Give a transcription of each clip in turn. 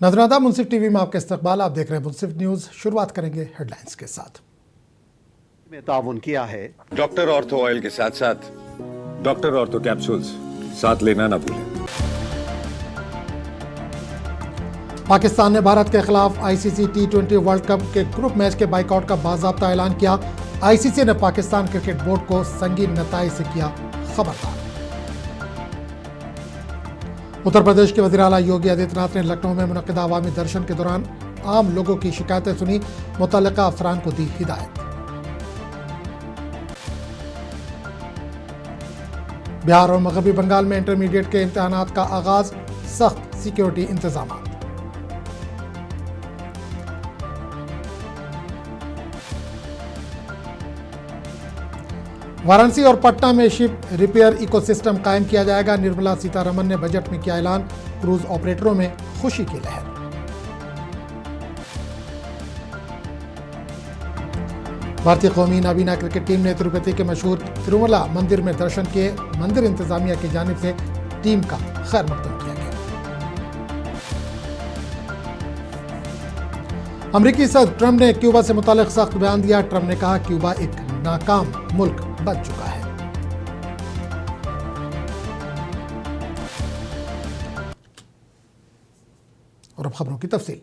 नजराना मुंसिफ टीवी में आपका इस्तकबाल। आप देख रहे हैं मुंसिफ न्यूज। शुरुआत करेंगे हेडलाइंस के साथ। में ताउन किया है डॉक्टर ऑर्थो ऑयल के साथ साथ डॉक्टर ऑर्थो कैप्सूल्स साथ लेना ना भूलें। पाकिस्तान ने भारत के खिलाफ आईसीसी टी20 वर्ल्ड कप के ग्रुप मैच के बाइकआउट का बाज़ाब्ता ऐलान किया। आईसीसी ने पाकिस्तान क्रिकेट बोर्ड को संगीन नताइज से किया खबरदार। उत्तर प्रदेश के वज़ीर आला योगी आदित्यनाथ ने लखनऊ में मुनक्किदा अवामी दर्शन के दौरान आम लोगों की शिकायतें सुनी, मुतल्लिका अफसरान को दी हिदायत। बिहार और मगरबी बंगाल में इंटरमीडिएट के इम्तिहानात का आगाज, सख्त सिक्योरिटी इंतजाम। वाराणसी और पटना में शिप रिपेयर इकोसिस्टम कायम किया जाएगा। निर्मला सीतारमण ने बजट में किया ऐलान, क्रूज ऑपरेटरों में खुशी की लहर। भारतीय कौमी नाबीना क्रिकेट टीम ने तिरुपति के मशहूर तिरुमला मंदिर में दर्शन किए। मंदिर इंतजामिया की जानिब से टीम का खैर मकदम किया गया। अमरीकी सदर ट्रंप ने क्यूबा से मुतालिक सख्त बयान दिया। ट्रंप ने कहा क्यूबा एक नाकाम मुल्क बन चुका है। और अब खबरों की तफसील।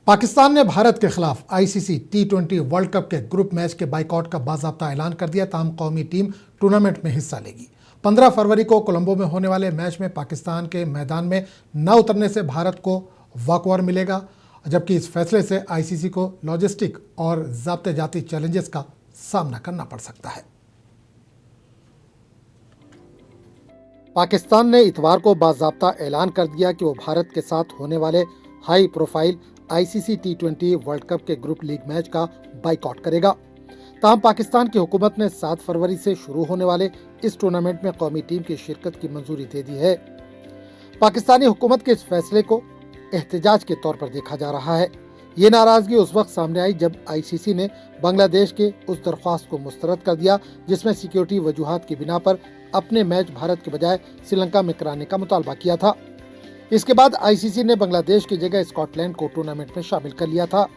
पाकिस्तान ने भारत के खिलाफ आईसीसी टी20 वर्ल्ड कप के ग्रुप मैच के बाइकआउट का बाज़ाब्ता ऐलान कर दिया। तमाम कौमी टीम टूर्नामेंट में हिस्सा लेगी। 15 फरवरी को कोलंबो में होने वाले मैच में पाकिस्तान के मैदान में न उतरने से भारत को वॉकओवर मिलेगा, जबकि इस फैसले से आईसीसी को लॉजिस्टिक और ज़ाब्ते जाती चैलेंजेस का सामना करना पड़ सकता है। पाकिस्तान ने इतवार को बाज़ाब्ता ऐलान कर दिया कि वो भारत के साथ होने वाले हाई प्रोफाइल आईसीसी टी20 वर्ल्ड कप के ग्रुप लीग मैच का बाइकआउट करेगा। ताहम पाकिस्तान की हुकूमत ने 7 फरवरी से शुरू होने वाले इस टूर्नामेंट में कौमी टीम की शिरकत की मंजूरी दे दी है। पाकिस्तानी हुकूमत के इस फैसले को एहतजाज के तौर पर देखा जा रहा है। ये नाराजगी उस वक्त सामने आई जब आईसीसी ने बांग्लादेश के उस दरख्वास्त को मुस्तरद कर दिया जिसमें सिक्योरिटी वजूहात की बिना पर अपने मैच भारत के बजाय श्रीलंका में कराने का मुतालबा किया था। इसके बाद आईसीसी ने बांग्लादेश की जगह स्कॉटलैंड को टूर्नामेंट में शामिल कर लिया था।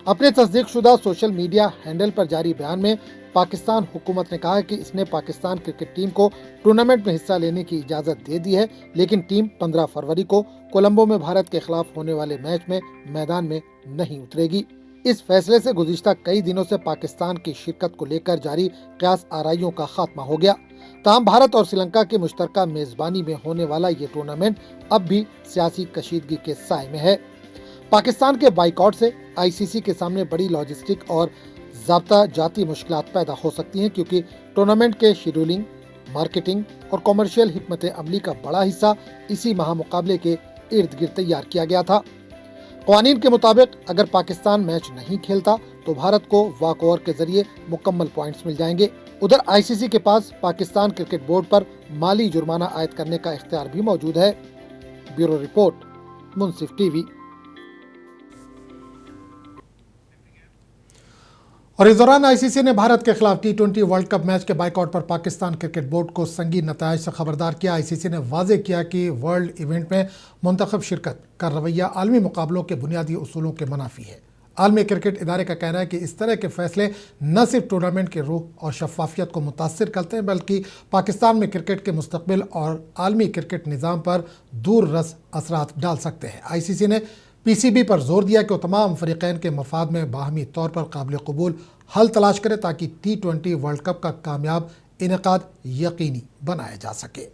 अपने तस्दीकशुदा सोशल मीडिया हैंडल पर जारी बयान में पाकिस्तान हुकूमत ने कहा कि इसने पाकिस्तान क्रिकेट टीम को टूर्नामेंट में हिस्सा लेने की इजाजत दे दी है, लेकिन टीम 15 फरवरी को कोलंबो में भारत के खिलाफ होने वाले मैच में मैदान में नहीं उतरेगी। इस फैसले से गुज़िश्ता कई दिनों से पाकिस्तान की शिरकत को लेकर जारी क़यास आराइयों का खात्मा हो गया। ताहम भारत और श्रीलंका की मुश्तरका मेजबानी में होने वाला ये टूर्नामेंट अब भी सियासी कशीदगी के साए में है। पाकिस्तान के बाइकआउट से आईसीसी के सामने बड़ी लॉजिस्टिक और ज़ाब्ता जाती मुश्किलात पैदा हो सकती हैं, क्योंकि टूर्नामेंट के शेड्यूलिंग, मार्केटिंग और कॉमर्शियल हिकमत अमली का बड़ा हिस्सा इसी महामुकाबले के इर्द गिर्द तैयार किया गया था। क़वानीन के मुताबिक अगर पाकिस्तान मैच नहीं खेलता तो भारत को वॉकओवर के जरिए मुकम्मल पॉइंट्स मिल जाएंगे। उधर आईसीसी के पास पाकिस्तान क्रिकेट बोर्ड पर माली जुर्माना आयद करने का इख्तियार भी मौजूद है। ब्यूरो रिपोर्ट, मुंसिफ टीवी। और इस दौरान आईसीसी ने भारत के खिलाफ टी20 वर्ल्ड कप मैच के बाइकआउट पर पाकिस्तान क्रिकेट बोर्ड को संगीन नताइज से खबरदार किया। आईसीसी ने वाजे किया कि वर्ल्ड इवेंट में मुंतखब शिरकत का रवैया आलमी मुकाबलों के बुनियादी उसूलों के मुनाफी है। आलमी क्रिकेट इदारे का कहना है कि इस तरह के फैसले न सिर्फ टूर्नामेंट की रूह और शफाफियत को मुतासिर करते हैं, बल्कि पाकिस्तान में क्रिकेट के मुस्तकबिल और आलमी क्रिकेट निज़ाम पर दूररस असरात डाल सकते हैं। आईसीसी ने पीसीबी पर जोर दिया कि वो तमाम फरीकैन के मफाद में बाहमी तौर पर काबिल कबूल हल तलाश करे ताकि टी20 वर्ल्ड कप का कामयाब इनेकाद यकीनी बनाया जा सके।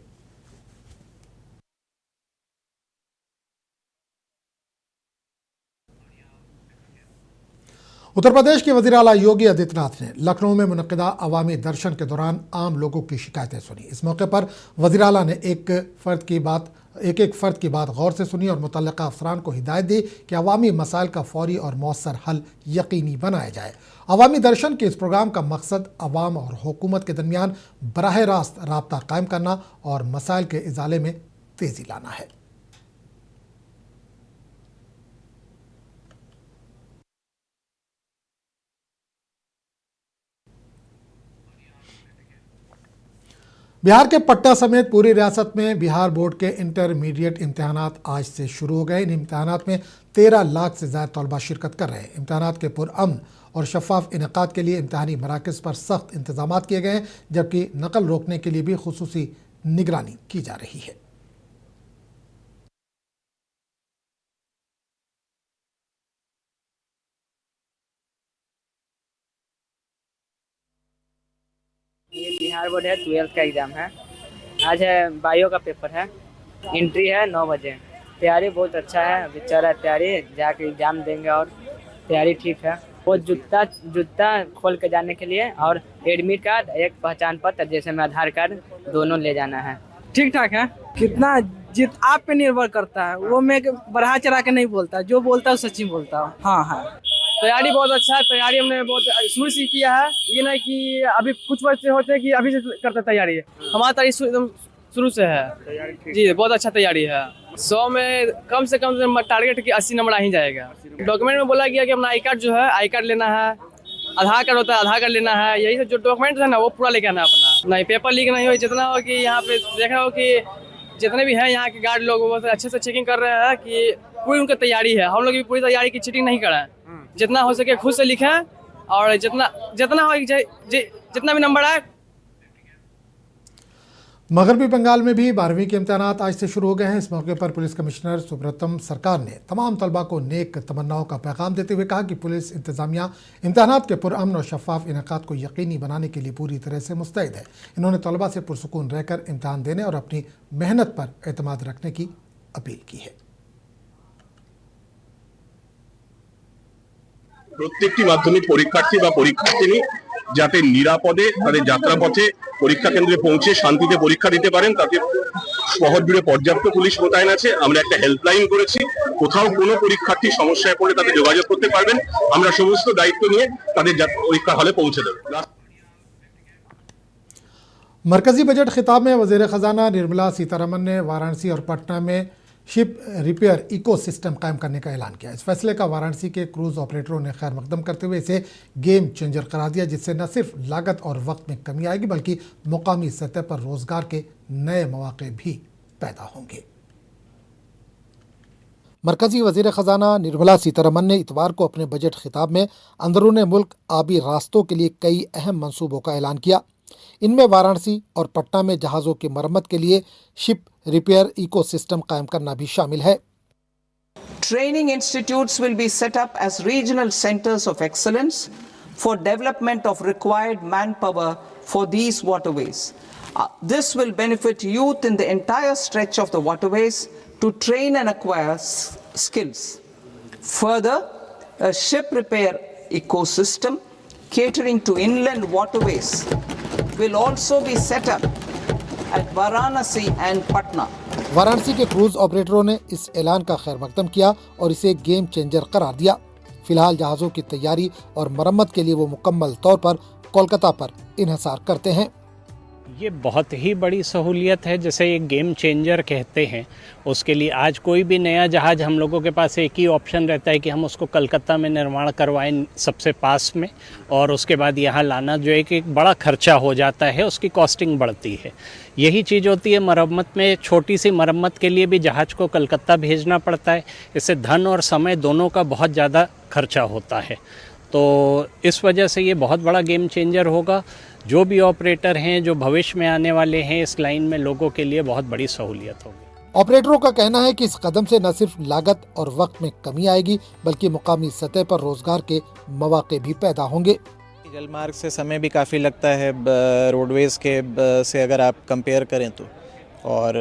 उत्तर प्रदेश के वज़ीर आला योगी आदित्यनाथ ने लखनऊ में मुनक्किदा अवामी दर्शन के दौरान आम लोगों की शिकायतें सुनी। इस मौके पर वज़ीर आला ने एक एक फ़र्द की बात गौर से सुनी और मुतल्लिका अफसरान को हिदायत दी कि अवामी मसाइल का फौरी और मौसर हल यकीनी बनाया जाए। अवामी दर्शन के इस प्रोग्राम का मकसद अवाम और हुकूमत के दरमियान बराह रास्त राब्ता कायम करना और मसाइल के इजाले में तेज़ी लाना है। बिहार के पटना समेत पूरी रियासत में बिहार बोर्ड के इंटरमीडिएट इम्तहानात आज से शुरू हो गए। इन इम्तहानात में 13 लाख से ज़्यादा तलबा शिरकत कर रहे हैं। इम्तहानात के पुरअमन और शफाफ इनेकाद के लिए इम्तहानी मराकज़ पर सख्त इंतजाम किए गए हैं, जबकि नकल रोकने के लिए भी खुसूसी निगरानी की जा रही है। ये बिहार बोर्ड है, 12th का एग्ज़ाम है। आज है बायो का पेपर है, एंट्री है 9 बजे। तैयारी बहुत अच्छा है, अभी चल रहा है तैयारी, जाके एग्ज़ाम देंगे और तैयारी ठीक है। वो जूता खोल के जाने के लिए और एडमिट कार्ड, एक पहचान पत्र जैसे में आधार कार्ड, दोनों ले जाना है। ठीक ठाक है। कितना जित आप पे निर्भर करता है, वो मैं बढ़ा चढ़ा के नहीं बोलता, जो बोलता है सच्ची बोलता हूँ। हाँ हाँ, तैयारी बहुत अच्छा है। तैयारी हमने बहुत शुरू से किया है, ये नहीं कि अभी कुछ बच्चे होते हैं कि अभी से करते तैयारी। हमारा तैयारी एकदम शुरू से है जी, बहुत अच्छा तैयारी है। 100 में कम से कम टारगेट की 80 नंबर आ ही जाएगा। डॉक्यूमेंट में बोला गया कि अपना आई कार्ड जो है, आई कार्ड लेना है, आधार कार्ड होता है, आधार कार्ड लेना है, यही जो डॉक्यूमेंट है ना वो पूरा लेके आना है अपना। नहीं पेपर लीक नहीं हो, जितना हो कि यहाँ पे देख रहे हो कि जितने भी हैं यहाँ के गार्ड लोग वो अच्छे से चेकिंग कर रहे हैं कि पूरी उनकी तैयारी है। हम लोग भी पूरी तैयारी की चीटिंग नहीं कराएं, जितना हो सके खुद से लिखें और जितना हो जितना भी नंबर आए। मगरबी बंगाल में भी 12वीं के इम्तहानात आज से शुरू हो गए हैं। इस मौके पर पुलिस कमिश्नर सुब्रतम सरकार ने तमाम तलबा को नेक तमन्नाओं का पैगाम देते हुए कहा कि पुलिस इंतजामिया इम्तहानात के पुरअमन और शफाफ इनेकाद को यकीनी बनाने के लिए पूरी तरह से मुस्तैद है। इन्होंने तलबा से पुरसुकून रहकर इम्तहान देने और अपनी मेहनत पर एतमाद रखने की अपील की है। প্রত্যেকটি মাধ্যমিক পরীক্ষার্থী বা পরীক্ষার্থিনী যাতে নিরাপদে তাদের যাত্রাপথে পরীক্ষা কেন্দ্রে পৌঁছে শান্তিতে পরীক্ষা দিতে পারেন, তাতে শহর জুড়ে পর্যাপ্ত পুলিশ মোতায়েন আছে। আমরা একটা হেল্পলাইন করেছি, কোথাও কোনো পরীক্ষার্থী সমস্যায় পড়লে তাদের যোগাযোগ করতে পারবেন। আমরা সমস্ত দায়িত্ব নিয়ে তাদের পরীক্ষা হলে पहुंचे দেব। मरकजी बजट खिताब में वज़ीर ख़जाना निर्मला सीतारमन ने वाराणसी और पटना में शिप रिपेयर इकोसिस्टम कायम करने का ऐलान किया। इस फैसले का वाराणसी के क्रूज़ ऑपरेटरों ने खैर मकदम करते हुए इसे गेम चेंजर करार दिया, जिससे न सिर्फ लागत और वक्त में कमी आएगी बल्कि मुकामी सतह पर रोज़गार के नए मौके भी पैदा होंगे। मरकजी वज़ीर ख़जाना निर्मला सीतारमन ने इतवार को अपने बजट खिताब में अंदरूनी मुल्क आबी रास्तों के लिए कई अहम मंसूबों का ऐलान किया। इनमें वाराणसी और पटना में जहाज़ों की मरम्मत के लिए शिप रिपेयर इकोसिस्टम कायम करना भी शामिल है। Training institutes will be set up as regional centers of excellence for development of required manpower for these waterways. This will benefit youth in the entire stretch of the waterways to train and acquire skills. Further, a ship repair ecosystem catering to inland waterways will also be set up at Varanasi and Patna. Varanasi के cruise ऑपरेटरों ने इस ऐलान का खैर मकदम किया और इसे गेम चेंजर करार दिया। फिलहाल जहाज़ों की तैयारी और मरम्मत के लिए वो मुकम्मल तौर पर कोलकाता पर इन्हिसार करते हैं। ये बहुत ही बड़ी सहूलियत है, जैसे एक गेम चेंजर कहते हैं। उसके लिए आज कोई भी नया जहाज़ हम लोगों के पास एक ही ऑप्शन रहता है कि हम उसको कलकत्ता में निर्माण करवाएं सबसे पास में, और उसके बाद यहाँ लाना जो है कि एक बड़ा खर्चा हो जाता है, उसकी कॉस्टिंग बढ़ती है। यही चीज़ होती है मरम्मत में। छोटी सी मरम्मत के लिए भी जहाज़ को कलकत्ता भेजना पड़ता है, इससे धन और समय दोनों का बहुत ज़्यादा खर्चा होता है। तो इस वजह से ये बहुत बड़ा गेम चेंजर होगा। जो भी ऑपरेटर हैं, जो भविष्य में आने वाले हैं, इस लाइन में लोगों के लिए बहुत बड़ी सहूलियत होगी। ऑपरेटरों का कहना है कि इस कदम से न सिर्फ लागत और वक्त में कमी आएगी बल्कि मुकामी सतह पर रोजगार के मौके भी पैदा होंगे। जलमार्ग से समय भी काफ़ी लगता है रोडवेज़ के से अगर आप कंपेयर करें तो, और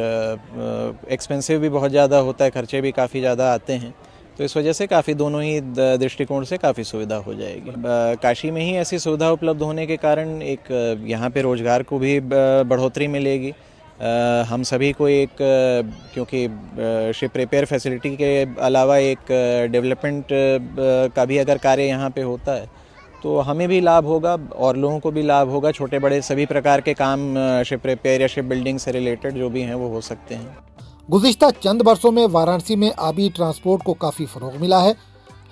एक्सपेंसिव भी बहुत ज़्यादा होता है, खर्चे भी काफ़ी ज़्यादा आते हैं। तो इस वजह से काफ़ी दोनों ही दृष्टिकोण से काफ़ी सुविधा हो जाएगी। काशी में ही ऐसी सुविधा उपलब्ध होने के कारण एक यहाँ पे रोज़गार को भी बढ़ोतरी मिलेगी। हम सभी को एक, क्योंकि शिप रिपेयर फैसिलिटी के अलावा एक डेवलपमेंट का भी अगर कार्य यहाँ पे होता है तो हमें भी लाभ होगा और लोगों को भी लाभ होगा। छोटे बड़े सभी प्रकार के काम शिप रिपेयर या शिप बिल्डिंग से रिलेटेड जो भी हैं वो हो सकते हैं। गुज़िश्ता चंद वर्षों में वाराणसी में आबी ट्रांसपोर्ट को काफ़ी फ़रोग़ मिला है।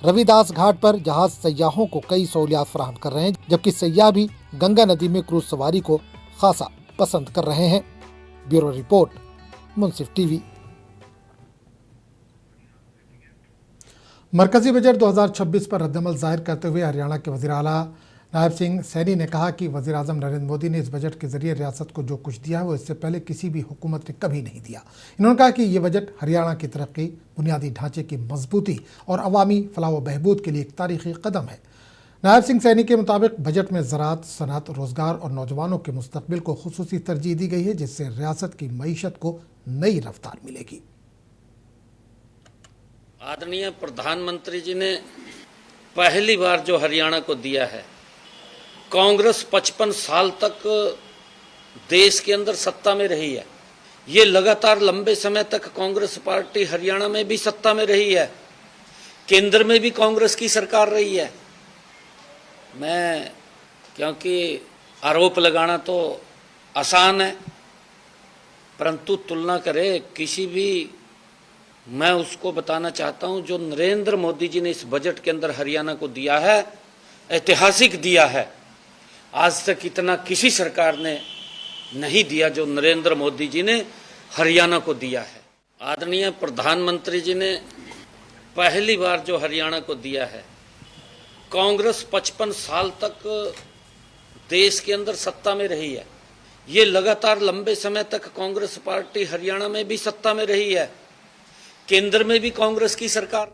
रविदास घाट पर जहाज़ सयाहों को कई सहूलियात फराहम कर रहे हैं, जबकि सयाह भी गंगा नदी में क्रूज सवारी को खासा पसंद कर रहे हैं। ब्यूरो रिपोर्ट, मुंसिफ टीवी। मरकजी बजट 2026 पर रद्दअमल जाहिर करते हुए हरियाणा के वज़ीर आला नायब सिंह सैनी ने कहा कि वज़ीर आज़म नरेंद्र मोदी ने इस बजट के जरिए रियासत को जो कुछ दिया है वो इससे पहले किसी भी हुकूमत ने कभी नहीं दिया। इन्होंने कहा कि ये बजट हरियाणा की तरक्की, बुनियादी ढांचे की मजबूती और अवामी फलाह व बहबूद के लिए एक तारीखी कदम है। नायब सिंह सैनी के मुताबिक बजट में ज़राअत, सनअत, रोज़गार और नौजवानों के मुस्तकबिल को खुसूसी तरजीह दी गई है, जिससे रियासत की मईशत को नई रफ्तार मिलेगी। आदरणीय प्रधानमंत्री जी ने पहली बार जो हरियाणा को दिया है, कांग्रेस 55 साल तक देश के अंदर सत्ता में रही है। ये लगातार लंबे समय तक कांग्रेस पार्टी हरियाणा में भी सत्ता में रही है, केंद्र में भी कांग्रेस की सरकार रही है। मैं क्योंकि आरोप लगाना तो आसान है, परंतु तुलना करे किसी भी, मैं उसको बताना चाहता हूं जो नरेंद्र मोदी जी ने इस बजट के अंदर हरियाणा को दिया है, ऐतिहासिक दिया है। आज तक इतना किसी सरकार ने नहीं दिया जो नरेंद्र मोदी जी ने हरियाणा को दिया है। आदरणीय प्रधानमंत्री जी ने पहली बार जो हरियाणा को दिया है, कांग्रेस 55 साल तक देश के अंदर सत्ता में रही है। ये लगातार लंबे समय तक कांग्रेस पार्टी हरियाणा में भी सत्ता में रही है, केंद्र में भी कांग्रेस की सरकार।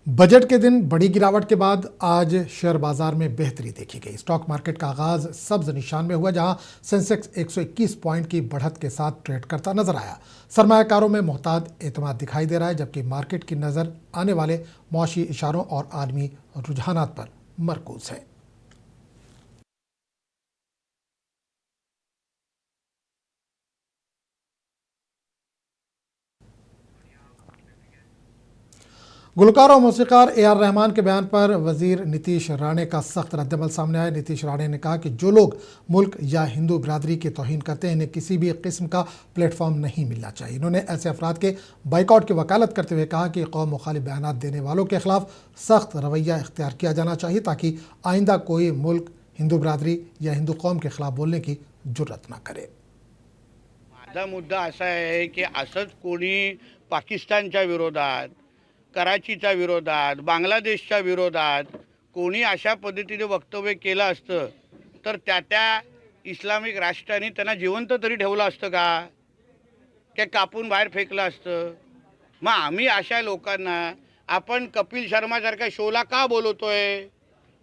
बजट के दिन बड़ी गिरावट के बाद आज शेयर बाजार में बेहतरी देखी गई। स्टॉक मार्केट का आगाज सब्ज निशान में हुआ, जहां सेंसेक्स 121 पॉइंट की बढ़त के साथ ट्रेड करता नजर आया। सरमायाकारों में मोहताज एतमाद दिखाई दे रहा है, जबकि मार्केट की नज़र आने वाले मौशी इशारों और आलमी रुझानात पर मरकूज है। गुलकार और मौसीकार AR रहमान के बयान पर वजीर नीतीश राणे का सख्त रद्दअमल सामने आया। नीतीश राणे ने कहा कि जो लोग मुल्क या हिंदू बिरादरी की तौहीन करते हैं, इन्हें किसी भी किस्म का प्लेटफॉर्म नहीं मिलना चाहिए। इन्होंने ऐसे अफराद के बाइकआउट की वकालत करते हुए कहा कि कौम मुखालिफ बयानात देने वालों के खिलाफ सख्त रवैया इख्तियार किया जाना चाहिए, ताकि आइंदा कोई मुल्क, हिंदू बिरादरी या हिंदू कौम के खिलाफ बोलने की जुर्रत ना करे। माझा मुद्दा असा आहे की असंच कोणी पाकिस्तानच्या विरोधात, कराचीच्या विरोधात, बांगलादेशच्या विरोधात कोणी अशा पद्धतीने वक्तव्य केलं असतं तर त्या इस्लामिक राष्ट्रांनी त्यांना जिवंत तरी ठेवलं असतं का? काय कापून बाहेर फेकलं असतं? मग आम्ही अशा लोकांना आपण कपिल शर्मासारख्या शोला का बोलवतोय,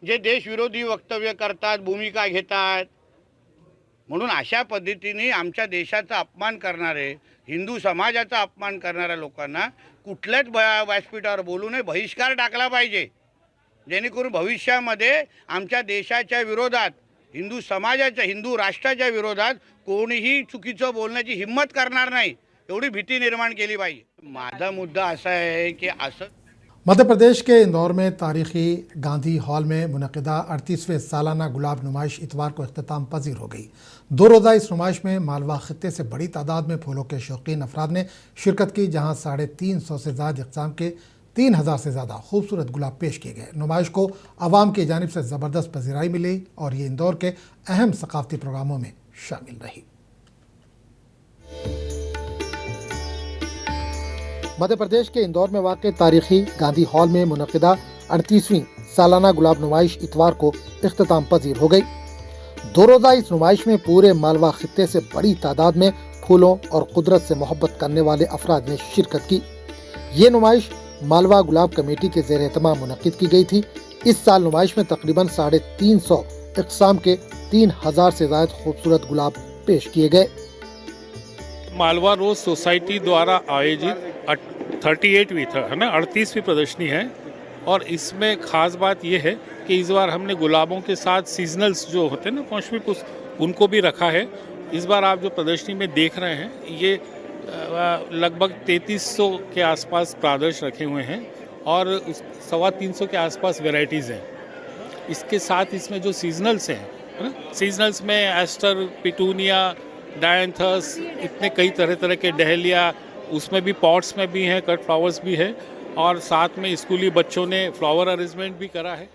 जे देशविरोधी वक्तव्य करतात, भूमिका घेतात? म्हणून अशा पद्धतीने आमच्या देशाचा अपमान करणारे, हिंदू समाजाचा अपमान करणाऱ्या लोकांना कुठल्याच व्यासपीठावर बोलू नये, बहिष्कार टाकला पाहिजे, जेणेकरून भविष्यामध्ये आमच्या देशाच्या विरोधात, हिंदू समाजाच्या, हिंदू राष्ट्राच्या विरोधात कोणीही चुकीचं बोलण्याची हिम्मत करणार नाही, एवढी भीती निर्माण केली पाहिजे। माझा मुद्दा असा आहे की असं मध्य प्रदेश के इंदौर में तारीखी गांधी हॉल में मुनक़िदा 38वें सालाना गुलाब नुमाइश इतवार को इख्तिताम पजीर हो गई। 2 रोज़ा इस नुमाइश में मालवा खित्ते से बड़ी तादाद में फूलों के शौकीन अफराद ने शिरकत की, जहां 350 से ज़्यादा इक़साम के 3000 से ज़्यादा खूबसूरत गुलाब पेश किए गए। नुमाइश को आवाम की जानिब से ज़बरदस्त पजीराई मिली और ये इंदौर के अहम सकाफ़ती प्रोग्रामों में शामिल रही। मध्य प्रदेश के इंदौर में वाक़ तारीखी गांधी हॉल में मुनक़िदा 38वीं सालाना गुलाब नुमाइश इतवार को इख्तिताम पजीर हो गई। 2 रोज़ा इस नुमाइश में पूरे मालवा खित्ते से बड़ी तादाद में फूलों और कुदरत से मोहब्बत करने वाले अफराद ने शिरकत की। ये नुमाइश मालवा गुलाब कमेटी के ज़ेर एहतमाम मुनक़िद की गई थी। इस साल नुमाइश में तकरीबन 350 इक़साम के 3000 से ज़्यादा खूबसूरत गुलाब पेश किए गए। मालवा रोज सोसाइटी द्वारा आयोजित 38वीं 38वीं प्रदर्शनी है, और इसमें ख़ास बात यह है कि इस बार हमने गुलाबों के साथ सीजनल्स जो होते हैं ना, मौसमी पुष्प, उनको भी रखा है। इस बार आप जो प्रदर्शनी में देख रहे हैं, ये लगभग 3300 के आसपास प्रादर्श रखे हुए हैं और 325 के आसपास वेराइटीज़ हैं। इसके साथ इसमें जो सीजनल्स हैं, है ना, सीजनल्स में एस्टर, पिटूनिया, डायंथस, इतने कई तरह तरह के डहलिया, उसमें भी पॉट्स में भी हैं, कट फ्लावर्स भी है, और साथ में स्कूली बच्चों ने फ्लावर अरेंजमेंट भी करा है।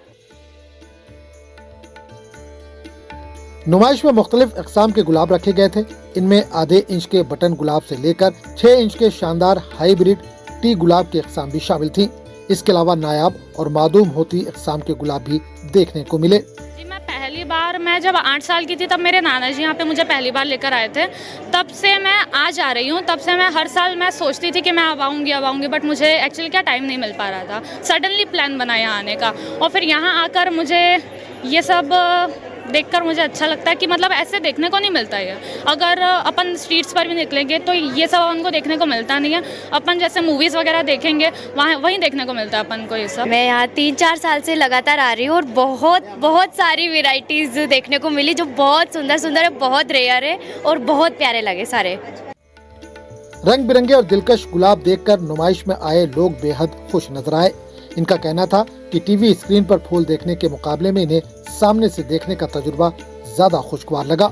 नुमाइश में मुख्तलिफ अक़साम के गुलाब रखे गए थे। इनमें आधे इंच के बटन गुलाब से लेकर 6 इंच के शानदार हाइब्रिड टी गुलाब की अक़साम भी शामिल थीं। इसके अलावा नायाब और मादूम होती अक़साम के गुलाब भी देखने को मिले। पहली बार मैं जब 8 साल की थी तब मेरे नाना जी यहाँ पे मुझे पहली बार लेकर आए थे। तब से मैं आज आ रही हूँ। तब से मैं हर साल मैं सोचती थी कि मैं अब आऊँगी बट मुझे एक्चुअली क्या टाइम नहीं मिल पा रहा था। सडनली प्लान बना यहाँ आने का और फिर यहाँ आकर मुझे ये सब देखकर मुझे अच्छा लगता है कि मतलब ऐसे देखने को नहीं मिलता है। अगर अपन स्ट्रीट्स पर भी निकलेंगे तो ये सब अपन को देखने को मिलता नहीं है। अपन जैसे मूवीज़ वगैरह देखेंगे वहाँ वहीं देखने को मिलता है अपन को ये सब। मैं यहाँ 3-4 साल से लगातार आ रही हूँ और बहुत सारी वेराइटीज़ देखने को मिली जो बहुत सुंदर है, बहुत रेयर है और बहुत प्यारे लगे सारे। रंग बिरंगे और दिलकश गुलाब देखकर नुमाइश में आए लोग बेहद खुश नजर आए। इनका कहना था कि टीवी स्क्रीन पर फूल देखने के मुकाबले में इन्हें सामने से देखने का तजुर्बा ज्यादा खुशगवार लगा।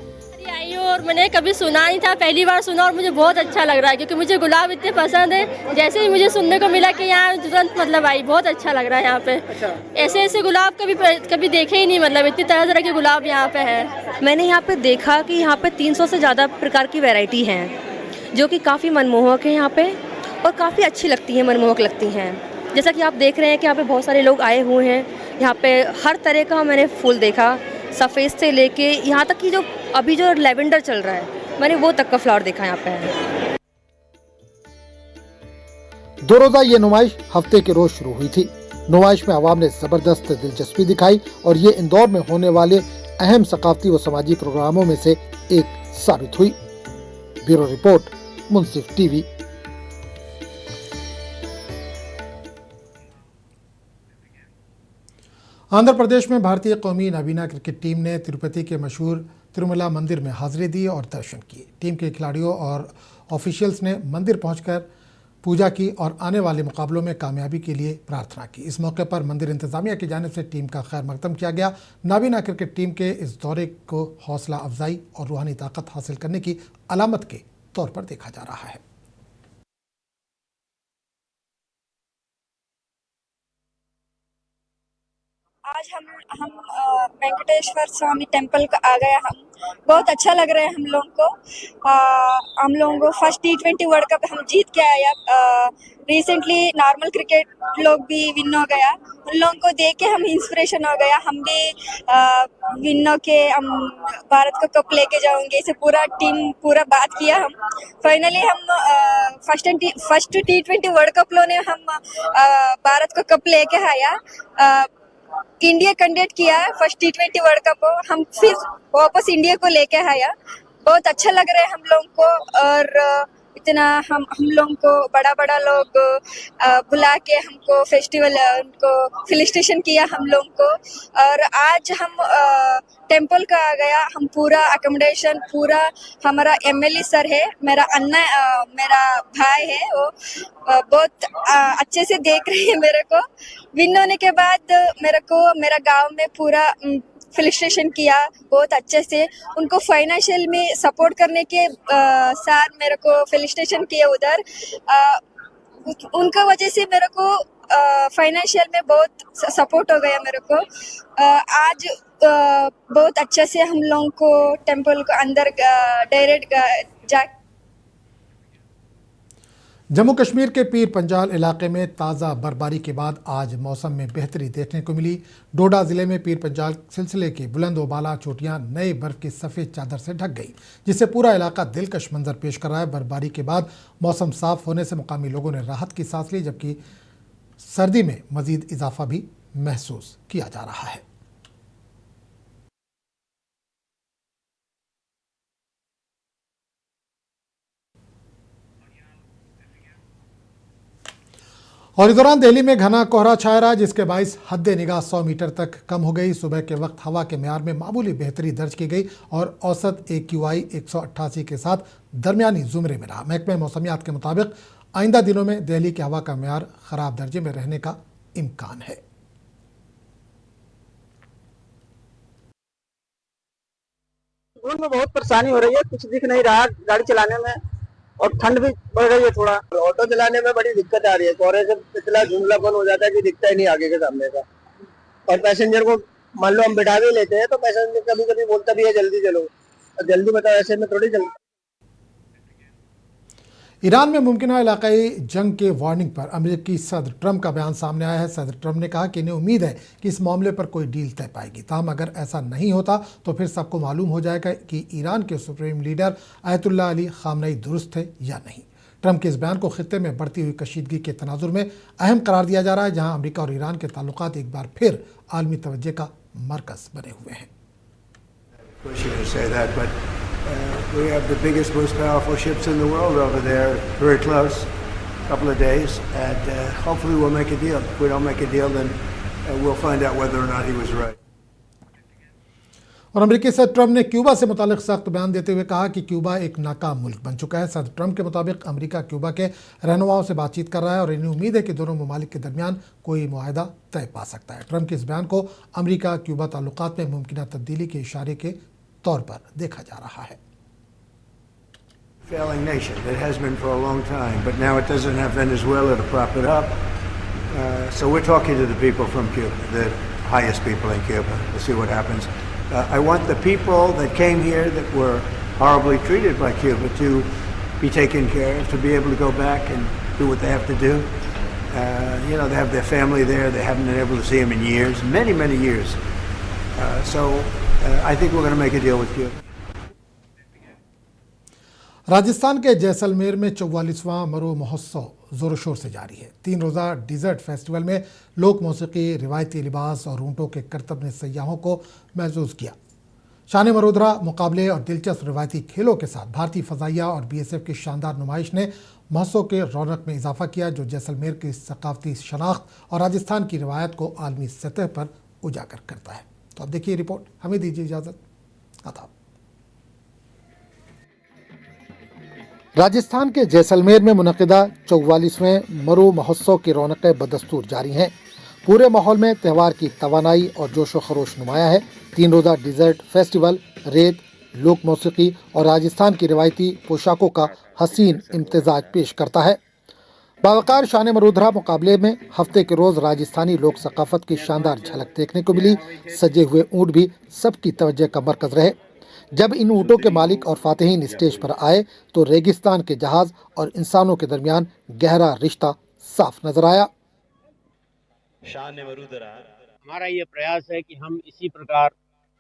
आई और मैंने कभी सुना नहीं था, पहली बार सुना और मुझे बहुत अच्छा लग रहा है क्योंकि मुझे गुलाब इतने पसंद है। जैसे ही मुझे सुनने को मिला कि यहाँ तुरंत मतलब आई, बहुत अच्छा लग रहा है यहाँ पे। ऐसे गुलाब कभी देखे ही नहीं, मतलब इतनी तरह के गुलाब यहाँ पे है। मैंने यहाँ पे देखा कि यहाँ पे 300 से ज़्यादा प्रकार की वैरायटी हैं जो कि काफ़ी मनमोहक है यहाँ पे और काफ़ी अच्छी लगती हैं, मनमोहक लगती हैं। जैसा कि आप देख रहे हैं कि यहाँ पे बहुत सारे लोग आए हुए हैं। यहाँ पे हर तरह का मैंने फूल देखा, सफ़ेद से लेके यहाँ तक कि जो अभी जो लैवेंडर चल रहा है मैंने वो तक का फ्लावर देखा यहाँ पे। 2 रोज़ा ये नुमाइश हफ्ते के रोज शुरू हुई थी। नुमाइश में आवाम ने जबरदस्त दिलचस्पी दिखाई और ये इंदौर में होने वाले अहम सकाफती व समाजी प्रोग्रामों में से एक साबित हुई। ब्यूरो रिपोर्ट, मुंसिफ टीवी। आंध्र प्रदेश में भारतीय कौमी नाबीना क्रिकेट टीम ने तिरुपति के मशहूर तिरुमला मंदिर में हाजिरी दी और दर्शन किए। टीम के खिलाड़ियों और ऑफिशियल्स ने मंदिर पहुंचकर पूजा की और आने वाले मुकाबलों में कामयाबी के लिए प्रार्थना की। इस मौके पर मंदिर इंतजामिया की जानिब से टीम का खैर मकदम किया गया। नाबीना क्रिकेट टीम के इस दौरे को हौसला अफजाई और रूहानी ताकत हासिल करने की अलामत के तौर पर देखा जा रहा है। आज हम वेंकटेश्वर स्वामी टेम्पल आ गया। हम बहुत अच्छा लग रहा है हम लोगों को। हम लोगों को फर्स्ट T20 वर्ल्ड कप हम जीत के आया। रिसेंटली नॉर्मल क्रिकेट लोग भी विन हो गया, उन लोगों को देख के हम इंस्पिरेशन हो गया। हम भी विन हो के हम भारत को कप लेके जाएंगे। इसे पूरा टीम पूरा बात किया। हम फाइनली हम फर्स्ट T20 वर्ल्ड कप लो ने हम भारत को कप लेके आया। इंडिया कैंडिडेट किया है फर्स्ट T20 वर्ल्ड कप को, हम फिर वापस इंडिया को लेके आया। बहुत अच्छा लग रहा है हम लोगों को और इतना हम लोगों को बड़ा लोग बुला के हमको फेस्टिवल उनको फेलिसिटेशन किया हम लोगों को। और आज हम टेम्पल का आ गया। हम पूरा अकोमोडेशन पूरा हमारा MLA सर है, मेरा अन्ना मेरा भाई है, वो बहुत अच्छे से देख रहे हैं मेरे को। विन होने के बाद मेरे को मेरा गांव में पूरा फेलिसिटेशन किया बहुत अच्छे से। उनको फाइनेंशियल में सपोर्ट करने के साथ मेरे को फेलिसिटेशन किया उधर। उनका वजह से मेरे को फाइनेंशियल में बहुत सपोर्ट हो गया मेरे को। आज बहुत अच्छे से हम लोगों को टेम्पल को अंदर डायरेक्ट जा। जम्मू कश्मीर के पीर पंजाल इलाके में ताज़ा बर्फबारी के बाद आज मौसम में बेहतरी देखने को मिली। डोडा ज़िले में पीर पंजाल सिलसिले की बुलंद वाला चोटियां नए बर्फ की सफ़ेद चादर से ढक गई, जिससे पूरा इलाका दिलकश मंजर पेश कर रहा है। बर्फबारी के बाद मौसम साफ होने से मुकामी लोगों ने राहत की सांस ली, जबकि सर्दी में मज़ीद इजाफा भी महसूस किया जा रहा है। और इस दौरान दिल्ली में घना कोहरा छाया रहा, जिसके बाइस हद निगाह 100 मीटर तक कम हो गई। सुबह के वक्त हवा के म्यार में मामूली बेहतरी दर्ज की गई और औसत AQI 188 के साथ दरमियानी जुमरे में रहा। महकमे मौसमियात के मुताबिक आइंदा दिनों में दिल्ली की हवा का म्यार खराब दर्जे में रहने का इम्कान है। रोड में बहुत परेशानी हो रही है, कुछ दिख नहीं रहा गाड़ी चलाने में और ठंड भी बढ़ रही है थोड़ा। ऑटो चलाने में बड़ी दिक्कत आ रही है, कोहरे से इतना धुंधलापन हो जाता है कि दिखता ही नहीं आगे के सामने का, और पैसेंजर को मान लो हम बिठा भी लेते हैं तो पैसेंजर कभी कभी बोलता भी है जल्दी चलो, और जल्दी बताओ ऐसे में थोड़ी चलता। ईरान में मुमकिन इलाकाई जंग के वार्निंग पर अमेरिकी सदर ट्रंप का बयान सामने आया है। सदर ट्रंप ने कहा कि इन्हें उम्मीद है कि इस मामले पर कोई डील तय पाएगी। ताहम अगर ऐसा नहीं होता तो फिर सबको मालूम हो जाएगा कि ईरान के supreme leader Ayatollah Ali Khamenei दुरुस्त थे या नहीं। ट्रंप के इस बयान को खित्ते में बढ़ती हुई कशीदगी के तनाजुर में अहम करार दिया जा रहा है, जहां अमेरिका और ईरान के ताल्लुकात एक बार फिर आलमी तवज्जो का मरकज बने हुए हैं। We have the biggest, most powerful ships in the world over there, very close, couple of days, and hopefully we'll make a deal. If we don't make a deal, then we'll find out whether or not he was right. और अमेरिकी सदर Trump ने Cuba से मुतालिक सख्त बयान देते हुए कहा कि क्यूबा एक नाकाम मुल्क बन चुका है। सदर ट्रंप के मुताबिक अमेरिका क्यूबा के रहनुमाओं से बातचीत कर रहा है और इन्हें उम्मीद है कि दोनों ममालिक के दरमियान कोई मुआहदा तय पा सकता है। ट्रंप के इस बयान को अमेरिका क्यूबा ताल्लुकात में मुमकिन तब्दीली के इशारे के तौर पर देखा जा रहा है। Failing nation. It has been for a long time, but now it doesn't have Venezuela to prop it up. So we're talking to the people from Cuba, the highest people in Cuba, to see what happens. I want the people that came here that were horribly treated by Cuba to be taken care of, to be able to go back and do what they have to do. They have their family there. They haven't been able to see them in years, many, many years. So I think we're going to make a deal with Cuba. Rajasthan के जैसलमेर में 44वां मरो महोत्सव जोर शोर से जारी है। 3 रोज़ा डिजर्ट फेस्टिवल में लोक मौसीकी, रिवायती लिबास और ऊँटों के करतब ने सयाहों को महसूस किया। शान मरोदरा मुकाबले और दिलचस्प रिवायती खेलों के साथ भारतीय फ़ज़ाइया और BSF की शानदार नुमाइश ने महोत्सव के रौनक में इजाफा किया, जो जैसलमेर की सकाफती शनाख्त और राजस्थान की रिवायत को आलमी सतह पर उजागर करता है। तो अब देखिए रिपोर्ट। हमें दीजिए इजाज़त। आदाब। राजस्थान के जैसलमेर में मुनक़िदा 44वें मरो महोत्सव की रौनकें बदस्तूर जारी हैं। पूरे माहौल में त्यौहार की तवानाई और जोश व खरोश नुमाया है। 3 रोज़ा डिज़र्ट फेस्टिवल रेत, लोक मौसीकी और राजस्थान की रिवायती पोशाकों का हसीन इम्तिजाज पेश करता है। बावकार शान मरोदरा मुकाबले में हफ्ते के रोज़ राजस्थानी लोक सकाफत की शानदार झलक देखने को मिली। सजे हुए ऊँट भी सबकी तवज्जो का मरकज़ रहे। जब इन ऊँटों के मालिक और फातिहीन स्टेज पर आए तो रेगिस्तान के जहाज और इंसानों के दरमियान गहरा रिश्ता साफ नजर आया। हमारा ये प्रयास है कि हम इसी प्रकार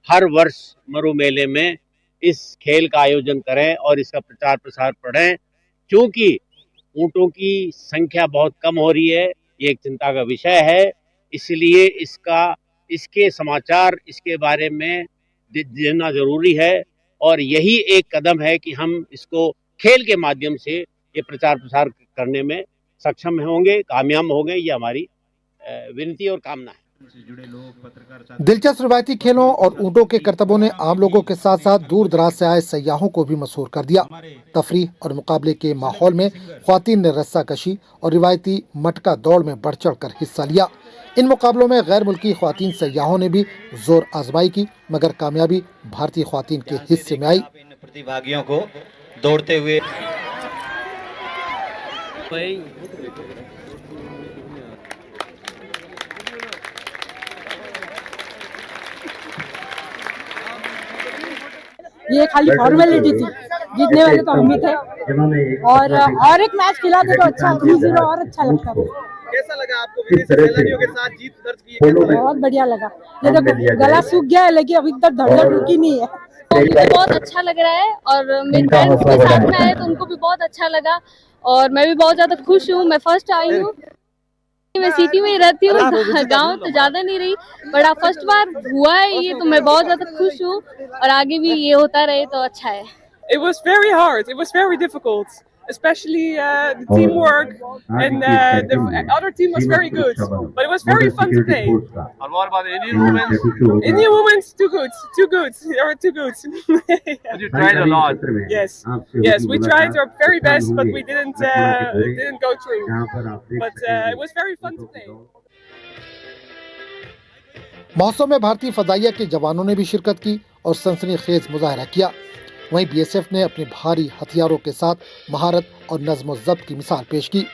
हर वर्ष मरु मेले में इस खेल का आयोजन करें और इसका प्रचार प्रसार बढ़े। क्योंकि ऊँटों की संख्या बहुत कम हो रही है, ये एक चिंता का विषय है। इसलिए इसके समाचार, इसके बारे में देना जरूरी है और यही एक कदम है कि हम इसको खेल के माध्यम से ये प्रचार प्रसार करने में सक्षम होंगे, कामयाब होंगे। ये हमारी विनती और कामना है। दिलचस्प रिवायती खेलों और ऊँटों के करतबों ने आम लोगों के साथ साथ दूर दराज से आए सयाहों को भी मसरूर कर दिया। तफरीह और मुकाबले के माहौल में ख्वातीन ने रस्सा कशी और रिवायती मटका दौड़ में बढ़ चढ़ कर हिस्सा लिया। इन मुकाबलों में गैर मुल्की ख्वातीन सयाहों ने भी जोर आजमाई की, मगर कामयाबी भारतीय ख्वातीन के हिस्से में आई। प्रतिभागियों को दौड़ते हुए ये खाली फॉर्मेलिटी थी, जीतने वाले तो हम ही थे और एक मैच खिलाते तो अच्छा 3-0 और अच्छा लगता था। कैसा लगा आपको विदेशी सैलानियों के साथ जीत दर्ज की? बहुत बढ़िया लगा। ये तो गला सूख गया है लेकिन अभी तक धड़धड़ रुकी नहीं है। तो मुझे बहुत अच्छा लग रहा है और मेरे फ्रेंड्स के साथ में आए तो उनको भी बहुत अच्छा लगा और मैं भी बहुत ज्यादा खुश हूँ। मैं फर्स्ट आई हूँ, मैं सिटी में ही रहती हूँ, गांव तो ज्यादा नहीं रही, बड़ा फर्स्ट बार हुआ है ये, तो मैं बहुत ज्यादा खुश हूँ और आगे भी ये होता रहे तो अच्छा है। It was very hard. It was very difficult, especially the teamwork, and the other team was very good. But it was very fun to play. And what about the Indian women? Indian women, too good. They were too good. But you tried a lot. Yes, we tried our very best, but we didn't go through. But it was very fun to play. महोत्सव में भारतीय फ़ज़ाइया के जवानों ने भी शिरकत की और सनसनीखेज मुजाहरा किया। वहीं BSF ने अपने भारी हथियारों के साथ महारत और नज़्म व ज़ब्त की मिसाल पेश की।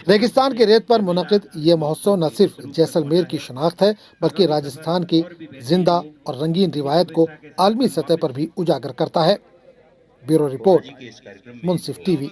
रेगिस्तान की रेत पर मुनक़िद ये महोत्सव न सिर्फ जैसलमेर की शनाख्त है बल्कि राजस्थान की जिंदा और रंगीन रिवायत को आलमी सतह पर भी उजागर करता है। ब्यूरो रिपोर्ट, मुंसिफ टीवी।